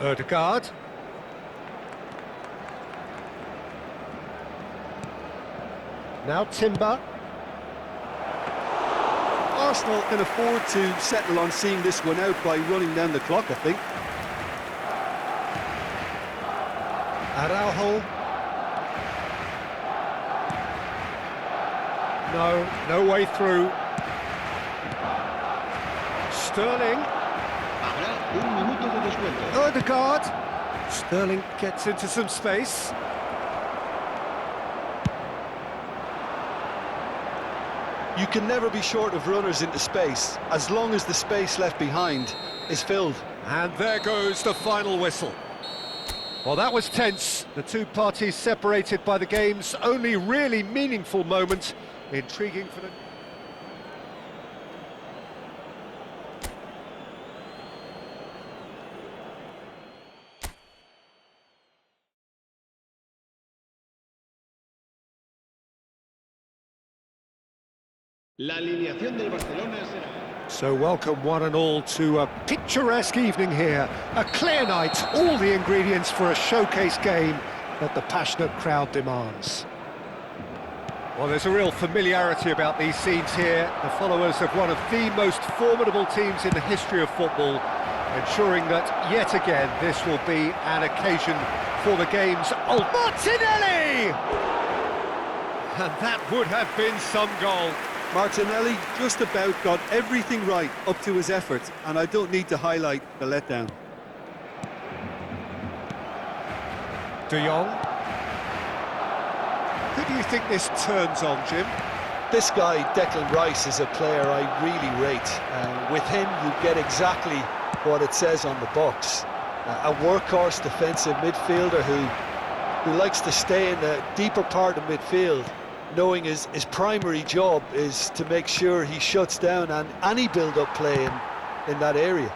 Ødegaard. Now Timber. Arsenal can afford to settle on seeing this one out by running down the clock, I think. Araujo. No way through. Sterling. Habrá un minuto de descuento. Ødegaard. Sterling gets into some space. You can never be short of runners into space, as long as the space left behind is filled. And there goes the final whistle. Well, that was tense. The two parties separated by the game's only really meaningful moment. Intriguing for the... La alineación del Barcelona será... So welcome one and all to a picturesque evening here. A clear night, all the ingredients for a showcase game that the passionate crowd demands. Well, there's a real familiarity about these scenes here. The followers of one of the most formidable teams in the history of football, ensuring that, yet again, this will be an occasion for the game's Martinelli! And that would have been some goal. Martinelli just about got everything right up to his effort, and I don't need to highlight the letdown. De Jong. Who do you think this turns on, Jim? This guy, Declan Rice, is a player I really rate. With him, you get exactly what it says on the box. A workhorse defensive midfielder who likes to stay in the deeper part of midfield, knowing his primary job is to make sure he shuts down any build-up play in that area.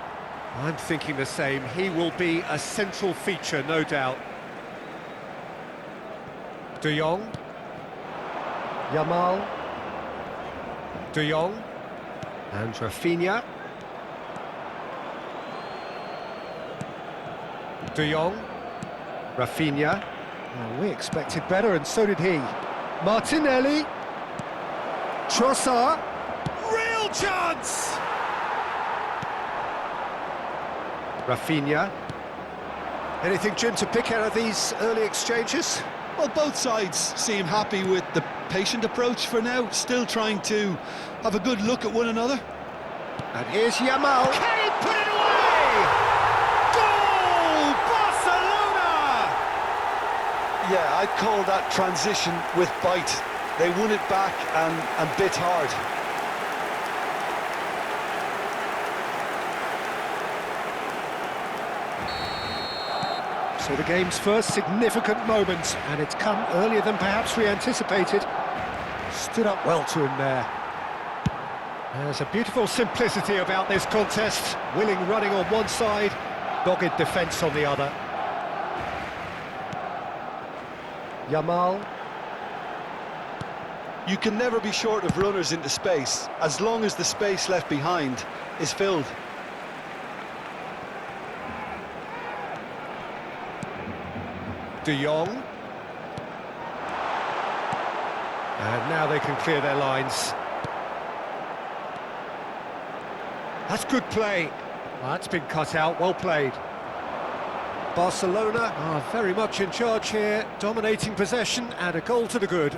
I'm thinking the same. He will be a central feature, no doubt. De Jong. Yamal. De Jong. And Rafinha. De Jong. Rafinha. Well, we expected better, and so did he. Martinelli. Trossard. Real chance! Rafinha. Anything, Jim, to pick out of these early exchanges? Well, both sides seem happy with the patient approach for now, still trying to have a good look at one another. And here's Yamal. Can he put it away? Goal! Barcelona! Yeah, I'd call that transition with bite. They won it back and bit hard. So the game's first significant moment, and it's come earlier than perhaps we anticipated. Stood up well to him there. There's a beautiful simplicity about this contest. Willing running on one side, dogged defence on the other. Yamal. You can never be short of runners into space, as long as the space left behind is filled. De Jong. And now they can clear their lines. That's good play. Well, that's been cut out, well played. Barcelona are very much in charge here, dominating possession and a goal to the good.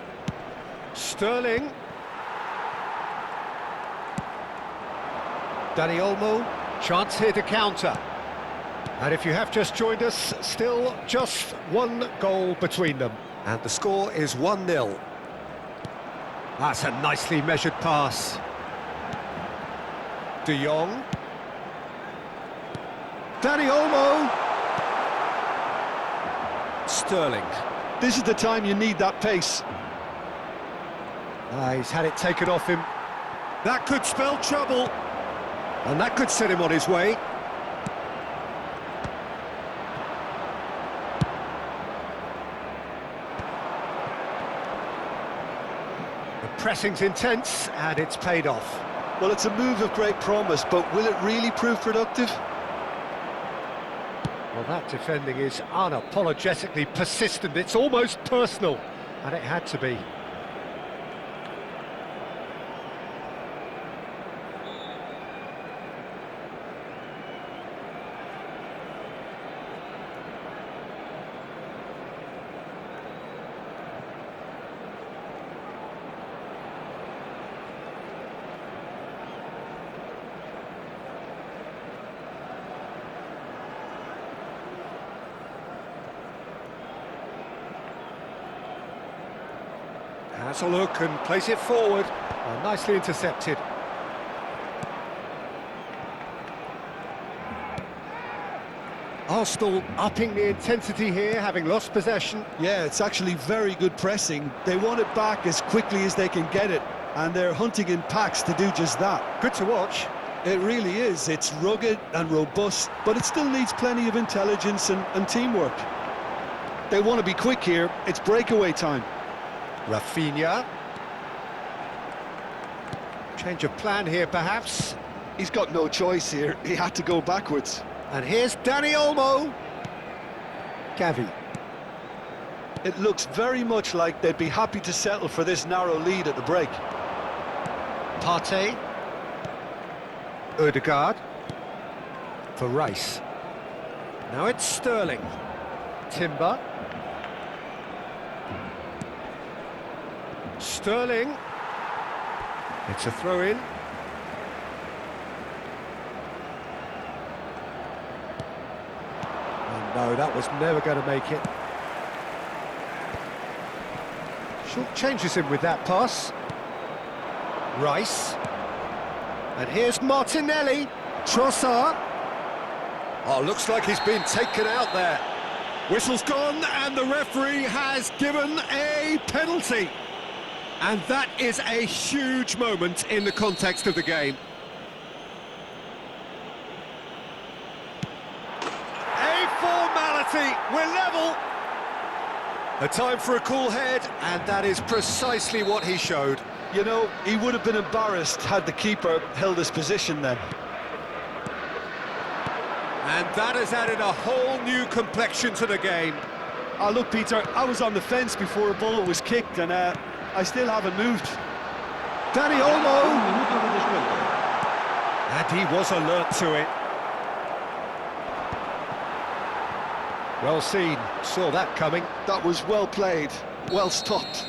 Sterling. Dani Olmo, chance here to counter. And if you have just joined us, still just one goal between them. And the score is 1-0. That's a nicely measured pass. De Jong. Dani Olmo. Sterling. This is the time you need that pace. He's had it taken off him. That could spell trouble. And that could set him on his way. The pressing's intense, and it's paid off. Well, it's a move of great promise, but will it really prove productive? Well, Well, that defending is unapologetically persistent. It's almost personal, and it had to be. Has a look and plays it forward. Oh, nicely intercepted. Arsenal upping the intensity here, having lost possession. Yeah, it's actually very good pressing. They want it back as quickly as they can get it, and they're hunting in packs to do just that. Good to watch. It really is. It's rugged and robust, but it still needs plenty of intelligence and teamwork. They want to be quick here. It's breakaway time. Rafinha. Change of plan here, perhaps. He's got no choice here. He had to go backwards. And here's Dani Olmo. Gavi. It looks very much like they'd be happy to settle for this narrow lead at the break. Partey. Ødegaard. For Rice. Now it's Sterling. Timber. Sterling. It's a throw-in. Oh no, that was never going to make it. Short changes him with that pass. Rice. And here's Martinelli. Trossard. Oh, looks like he's been taken out there. Whistle's gone and the referee has given a penalty. And that is a huge moment in the context of the game. A formality, we're level. A time for a cool head, and that is precisely what he showed. You know, he would have been embarrassed had the keeper held his position then. And that has added a whole new complexion to the game. Oh, look, Peter, I was on the fence before a ball was kicked, and I still haven't moved. Dani Olmo. And he was alert to it. Well seen, saw that coming. That was well played, well stopped.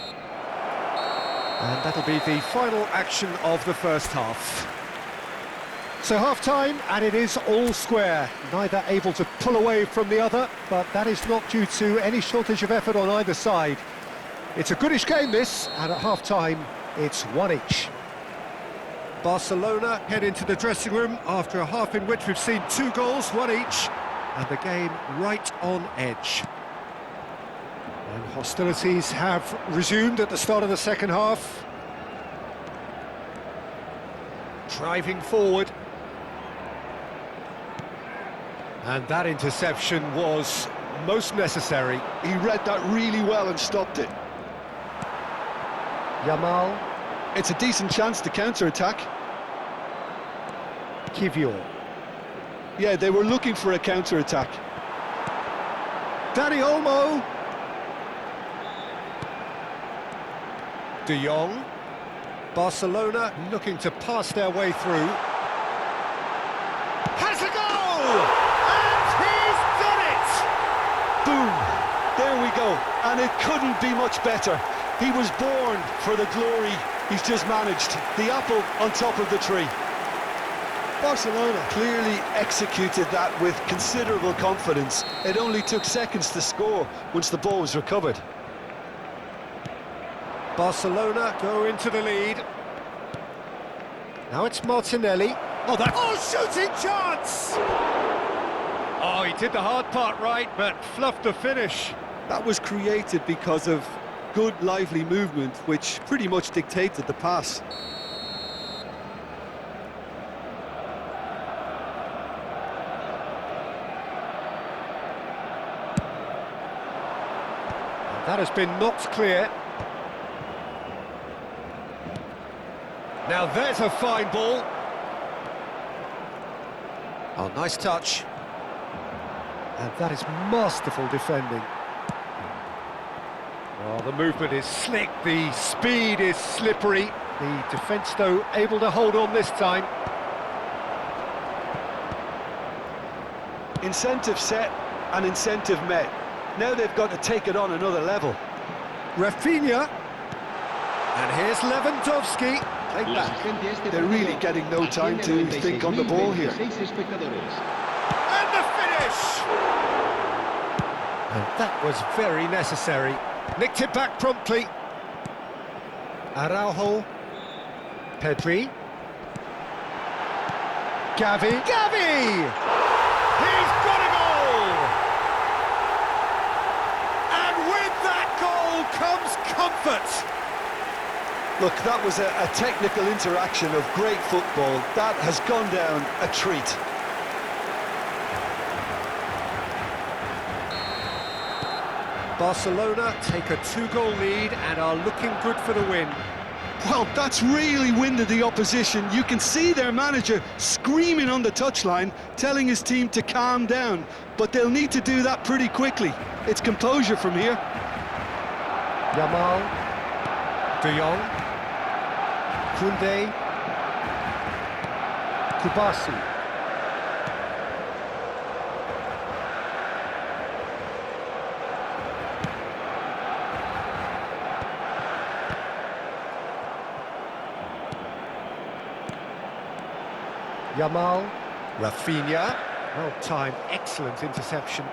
And that'll be the final action of the first half. So half-time, and it is all square. Neither able to pull away from the other, but that is not due to any shortage of effort on either side. It's a goodish game, this, and at half-time, it's one each. Barcelona head into the dressing room after a half in which we've seen 2 goals, one each, and the game right on edge. And hostilities have resumed at the start of the second half. Driving forward. And that interception was most necessary. He read that really well and stopped it. Yamal. It's a decent chance to counter-attack. Kivior. Yeah, they were looking for a counter-attack. Dani Olmo. De Jong. Barcelona looking to pass their way through. Has a goal! And he's done it! Boom! There we go. And it couldn't be much better. He was born for the glory he's just managed. The apple on top of the tree. Barcelona clearly executed that with considerable confidence. It only took seconds to score once the ball was recovered. Barcelona go into the lead. Now it's Martinelli. Oh, shooting chance! Oh, he did the hard part right, but fluffed the finish. That was created because of good, lively movement, which pretty much dictated the pass. That has been knocked clear. Now there's a fine ball. Oh, nice touch. And that is masterful defending. Well, the movement is slick, the speed is slippery. The defence, though, able to hold on this time. Incentive set and incentive met. Now they've got to take it on another level. Rafinha. And here's Lewandowski. Played La back. asistencia este They're really partido getting no time to asciende a think on the ball here. 96.026 espectadores. And the finish! And that was very necessary. Nicked it back promptly. Araujo. Pedri. Gavi. Gavi! He's got a goal! And with that goal comes comfort. Look, that was a technical interaction of great football. That has gone down a treat. Barcelona take a 2-goal lead and are looking good for the win. Well, that's really winded the opposition. You can see their manager screaming on the touchline, telling his team to calm down. But they'll need to do that pretty quickly. It's composure from here. Yamal. De Jong. Koundé. Kubasi. Yamal. Rafinha. Well timed, excellent interception.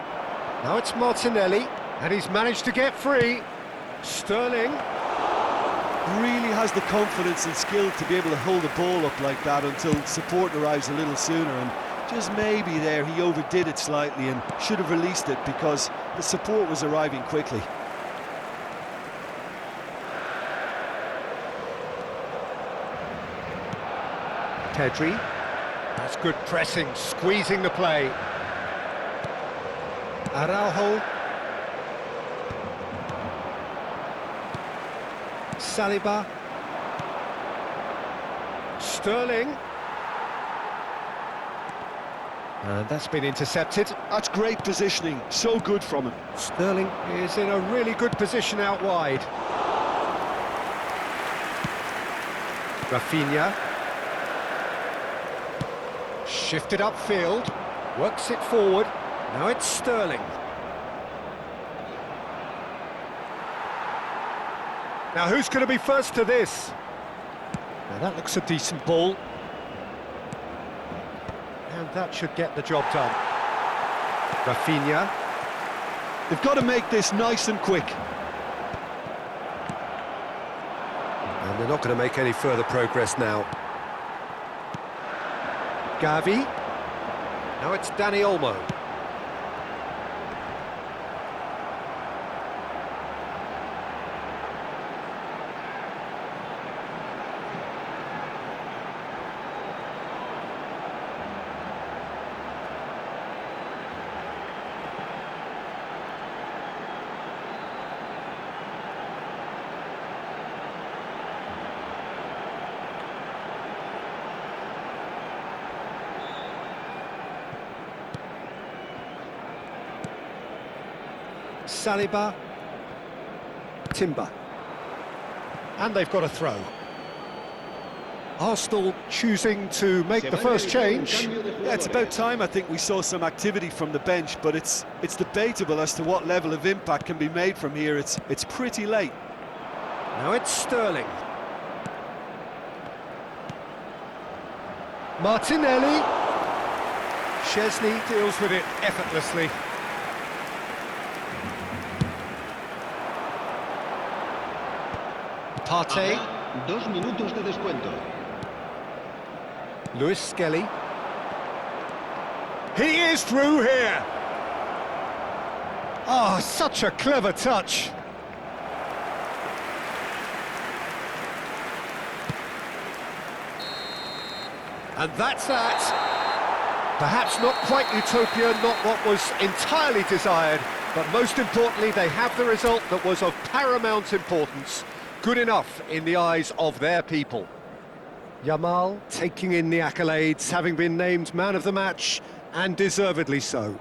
Now it's Martinelli, and he's managed to get free. Sterling. Really has the confidence and skill to be able to hold the ball up like that until support arrives a little sooner, and just maybe there he overdid it slightly and should have released it because the support was arriving quickly. Pedri. That's good pressing, squeezing the play. Araujo. Saliba. Sterling. And that's been intercepted. That's great positioning, so good from him. Sterling is in a really good position out wide. Rafinha. Shifted upfield, works it forward. Now it's Sterling. Now who's going to be first to this? Now that looks a decent ball. And that should get the job done. Rafinha. They've got to make this nice and quick. And they're not going to make any further progress now. Gavi. Now it's Dani Olmo. Saliba. Timber. And they've got a throw. Arsenal choosing to make the first change. Yeah, it's about time I think we saw some activity from the bench, but it's debatable as to what level of impact can be made from here. It's pretty late. Now it's Sterling. Martinelli. Chesney deals with it effortlessly. Partey. Habrá 2 minutos de descuento. Lewis Skelly. He is through here. Oh, such a clever touch. And that's that. Perhaps not quite utopia, not what was entirely desired, but most importantly, they have the result that was of paramount importance. Good enough in the eyes of their people. Yamal taking in the accolades, having been named man of the match, and deservedly so.